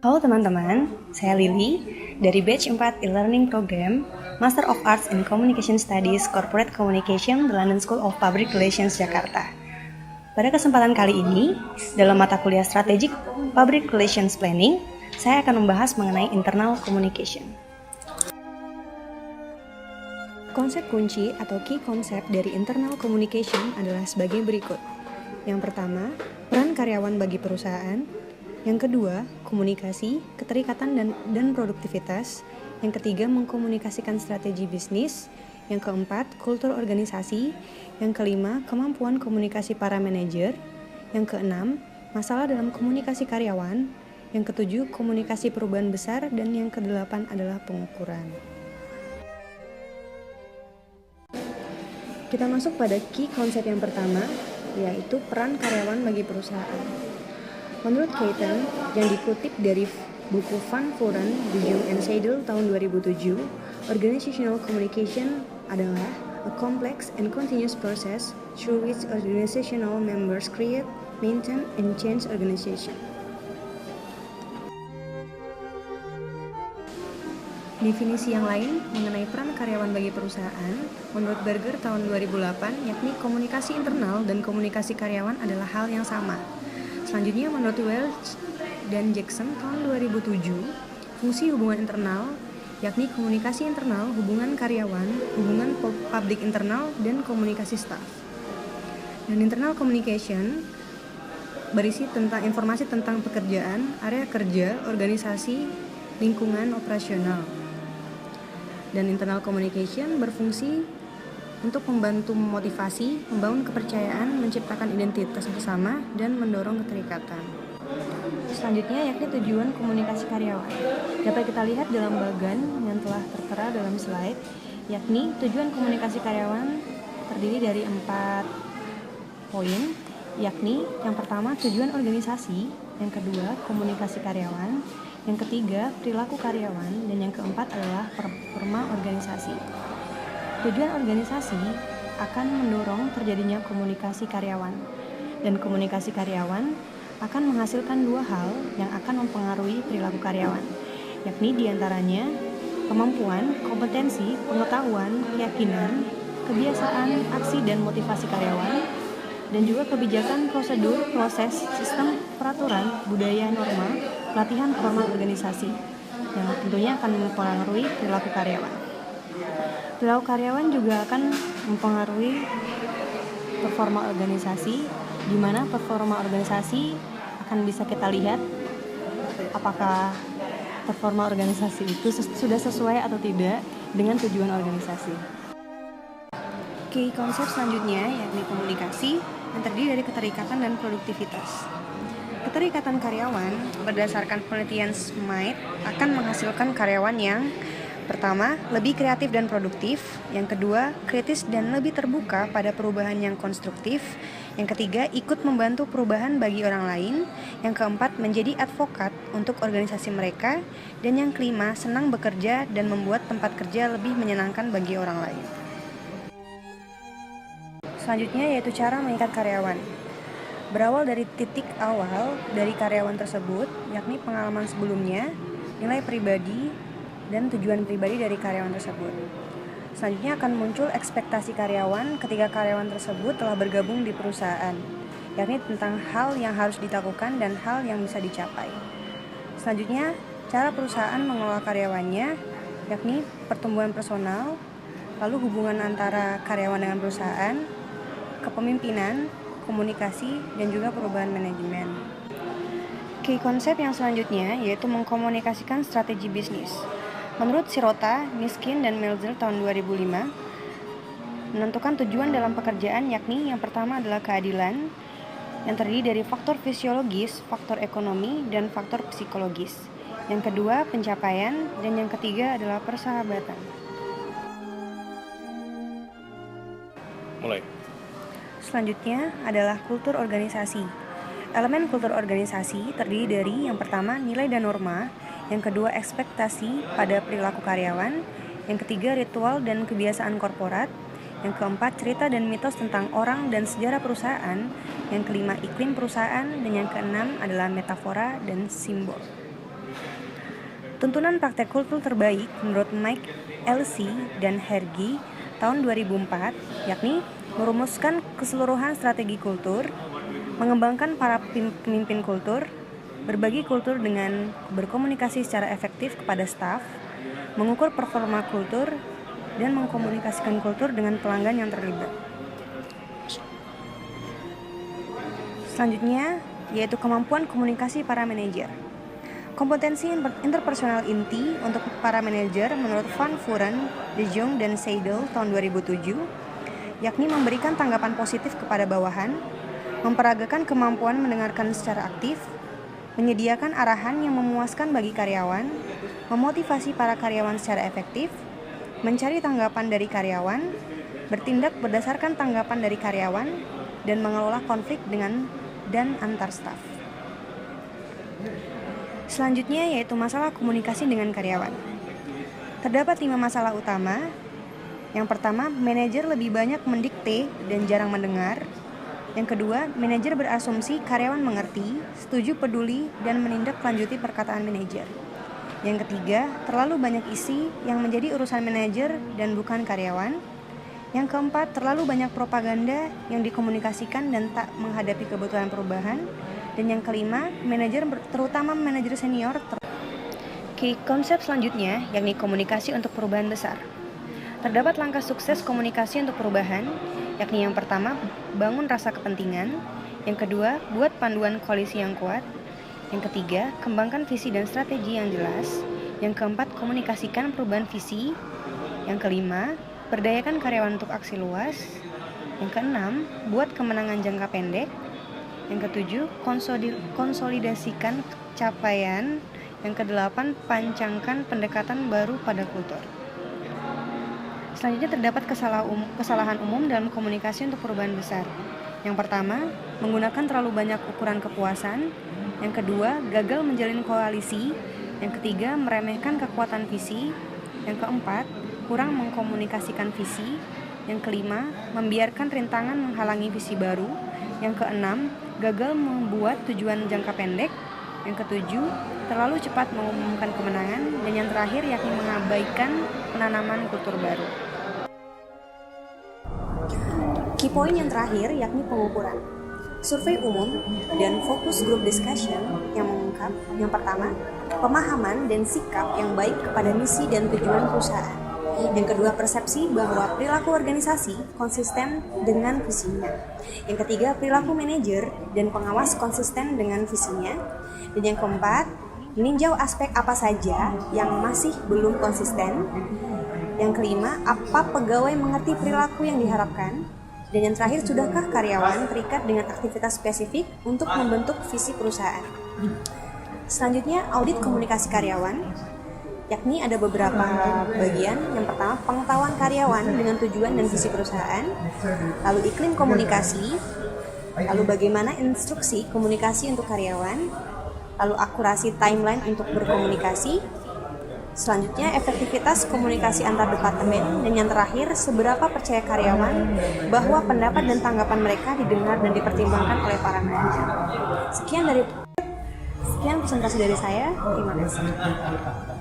Halo teman-teman, saya Lily dari Batch 4 e-learning program Master of Arts in Communication Studies Corporate Communication, The London School of Public Relations, Jakarta. Pada kesempatan kali ini, dalam mata kuliah Strategic Public Relations Planning, saya akan membahas mengenai internal communication. Konsep kunci atau key concept dari internal communication adalah sebagai berikut. Yang pertama, peran karyawan bagi perusahaan. Yang kedua, komunikasi, keterikatan dan produktivitas. Yang ketiga, mengkomunikasikan strategi bisnis. Yang keempat, kultur organisasi. Yang kelima, kemampuan komunikasi para manajer. Yang keenam, masalah dalam komunikasi karyawan. Yang ketujuh, komunikasi perubahan besar. Dan yang kedelapan adalah pengukuran. Kita masuk pada key konsep yang pertama, yaitu peran karyawan bagi perusahaan. Menurut Keaton, yang dikutip dari buku Van Vuren, De Jong and Seidel tahun 2007, organizational communication adalah a complex and continuous process through which organizational members create, maintain, and change organization. Definisi yang lain mengenai peran karyawan bagi perusahaan, menurut Berger tahun 2008, yakni komunikasi internal dan komunikasi karyawan adalah hal yang sama. Selanjutnya, menurut Welch dan Jackson tahun 2007, fungsi hubungan internal, yakni komunikasi internal, hubungan karyawan, hubungan publik internal, dan komunikasi staff. Dan internal communication berisi tentang informasi tentang pekerjaan, area kerja, organisasi, lingkungan operasional. Dan internal communication berfungsi untuk membantu memotivasi, membangun kepercayaan, menciptakan identitas bersama, dan mendorong keterikatan. Selanjutnya yakni tujuan komunikasi karyawan. Dapat kita lihat dalam bagan yang telah tertera dalam slide, yakni tujuan komunikasi karyawan terdiri dari 4 poin, yakni yang pertama tujuan organisasi, yang kedua komunikasi karyawan, yang ketiga perilaku karyawan, dan yang keempat adalah performa organisasi. Tujuan organisasi akan mendorong terjadinya komunikasi karyawan, dan komunikasi karyawan akan menghasilkan 2 hal yang akan mempengaruhi perilaku karyawan, yakni diantaranya kemampuan, kompetensi, pengetahuan, keyakinan, kebiasaan, aksi dan motivasi karyawan, dan juga kebijakan, prosedur, proses, sistem, peraturan, budaya, norma, pelatihan formal organisasi, yang tentunya akan mempengaruhi perilaku karyawan. Perilaku karyawan juga akan mempengaruhi performa organisasi, di mana performa organisasi akan bisa kita lihat apakah performa organisasi itu sudah sesuai atau tidak dengan tujuan organisasi. Key konsep selanjutnya yakni komunikasi yang terdiri dari keterikatan dan produktivitas. Keterikatan karyawan berdasarkan penelitian Smythe akan menghasilkan karyawan yang pertama, lebih kreatif dan produktif. Yang kedua, kritis dan lebih terbuka pada perubahan yang konstruktif. Yang ketiga, ikut membantu perubahan bagi orang lain. Yang keempat, menjadi advokat untuk organisasi mereka. Dan yang kelima, senang bekerja dan membuat tempat kerja lebih menyenangkan bagi orang lain. Selanjutnya yaitu cara mengikat karyawan. Berawal dari titik awal dari karyawan tersebut, yakni pengalaman sebelumnya, nilai pribadi, dan tujuan pribadi dari karyawan tersebut. Selanjutnya akan muncul ekspektasi karyawan ketika karyawan tersebut telah bergabung di perusahaan, yakni tentang hal yang harus dilakukan dan hal yang bisa dicapai. Selanjutnya, cara perusahaan mengelola karyawannya, yakni pertumbuhan personal, lalu hubungan antara karyawan dengan perusahaan, kepemimpinan, komunikasi, dan juga perubahan manajemen. Key konsep yang selanjutnya yaitu mengkomunikasikan strategi bisnis. Menurut Sirota, Miskin, dan Melzer tahun 2005, menentukan tujuan dalam pekerjaan yakni yang pertama adalah keadilan, yang terdiri dari faktor fisiologis, faktor ekonomi, dan faktor psikologis. Yang kedua, pencapaian, dan yang ketiga adalah persahabatan. Mulai. Selanjutnya adalah kultur organisasi. Elemen kultur organisasi terdiri dari yang pertama nilai dan norma, yang kedua ekspektasi pada perilaku karyawan, yang ketiga ritual dan kebiasaan korporat, yang keempat cerita dan mitos tentang orang dan sejarah perusahaan, yang kelima iklim perusahaan, dan yang keenam adalah metafora dan simbol. Tuntunan praktek kultur terbaik menurut Mike Elsie dan Hergy tahun 2004, yakni merumuskan keseluruhan strategi kultur, mengembangkan para pemimpin kultur, berbagi kultur dengan berkomunikasi secara efektif kepada staf, mengukur performa kultur, dan mengkomunikasikan kultur dengan pelanggan yang terlibat. Selanjutnya, yaitu kemampuan komunikasi para manajer. Kompetensi interpersonal inti untuk para manajer menurut Van Vuren, De Jong, dan Seidel tahun 2007, yakni memberikan tanggapan positif kepada bawahan, memperagakan kemampuan mendengarkan secara aktif, menyediakan arahan yang memuaskan bagi karyawan, memotivasi para karyawan secara efektif, mencari tanggapan dari karyawan, bertindak berdasarkan tanggapan dari karyawan, dan mengelola konflik dengan dan antar staf. Selanjutnya yaitu masalah komunikasi dengan karyawan. Terdapat 5 masalah utama. Yang pertama, manajer lebih banyak mendikte dan jarang mendengar. Yang kedua, manajer berasumsi karyawan mengerti, setuju, peduli, dan menindaklanjuti perkataan manajer. Yang ketiga, terlalu banyak isi yang menjadi urusan manajer dan bukan karyawan. Yang keempat, terlalu banyak propaganda yang dikomunikasikan dan tak menghadapi kebutuhan perubahan. Dan yang kelima, manajer terutama manajer senior. Konsep selanjutnya yakni komunikasi untuk perubahan besar. Terdapat langkah sukses komunikasi untuk perubahan, yakni yang pertama, bangun rasa kepentingan. Yang kedua, buat panduan koalisi yang kuat. Yang ketiga, kembangkan visi dan strategi yang jelas. Yang keempat, komunikasikan perubahan visi. Yang kelima, berdayakan karyawan untuk aksi luas. Yang keenam, buat kemenangan jangka pendek. Yang ketujuh, konsolidasikan capaian. Yang kedelapan, pancangkan pendekatan baru pada kultur. Selanjutnya terdapat kesalahan umum dalam komunikasi untuk perubahan besar. Yang pertama, menggunakan terlalu banyak ukuran kepuasan. Yang kedua, gagal menjalin koalisi. Yang ketiga, meremehkan kekuatan visi. Yang keempat, kurang mengkomunikasikan visi. Yang kelima, membiarkan rintangan menghalangi visi baru. Yang keenam, gagal membuat tujuan jangka pendek. Yang ketujuh, terlalu cepat mengumumkan kemenangan. Dan yang terakhir yakni mengabaikan penanaman kultur baru. Key point yang terakhir yakni pengukuran. Survei umum dan focus group discussion yang mengungkap yang pertama, pemahaman dan sikap yang baik kepada misi dan tujuan perusahaan. Yang kedua, persepsi bahwa perilaku organisasi konsisten dengan visinya. Yang ketiga, perilaku manajer dan pengawas konsisten dengan visinya. Dan yang keempat, meninjau aspek apa saja yang masih belum konsisten. Yang kelima, apa pegawai mengerti perilaku yang diharapkan. Dan yang terakhir, sudahkah karyawan terikat dengan aktivitas spesifik untuk membentuk visi perusahaan. Selanjutnya, audit komunikasi karyawan, yakni ada beberapa bagian. Yang pertama, pengetahuan karyawan dengan tujuan dan visi perusahaan. Lalu iklim komunikasi. Lalu bagaimana instruksi komunikasi untuk karyawan. Lalu akurasi timeline untuk berkomunikasi. Selanjutnya, efektivitas komunikasi antar departemen. Dan yang terakhir, seberapa percaya karyawan bahwa pendapat dan tanggapan mereka didengar dan dipertimbangkan oleh para manajer. Sekian presentasi dari saya. Terima kasih.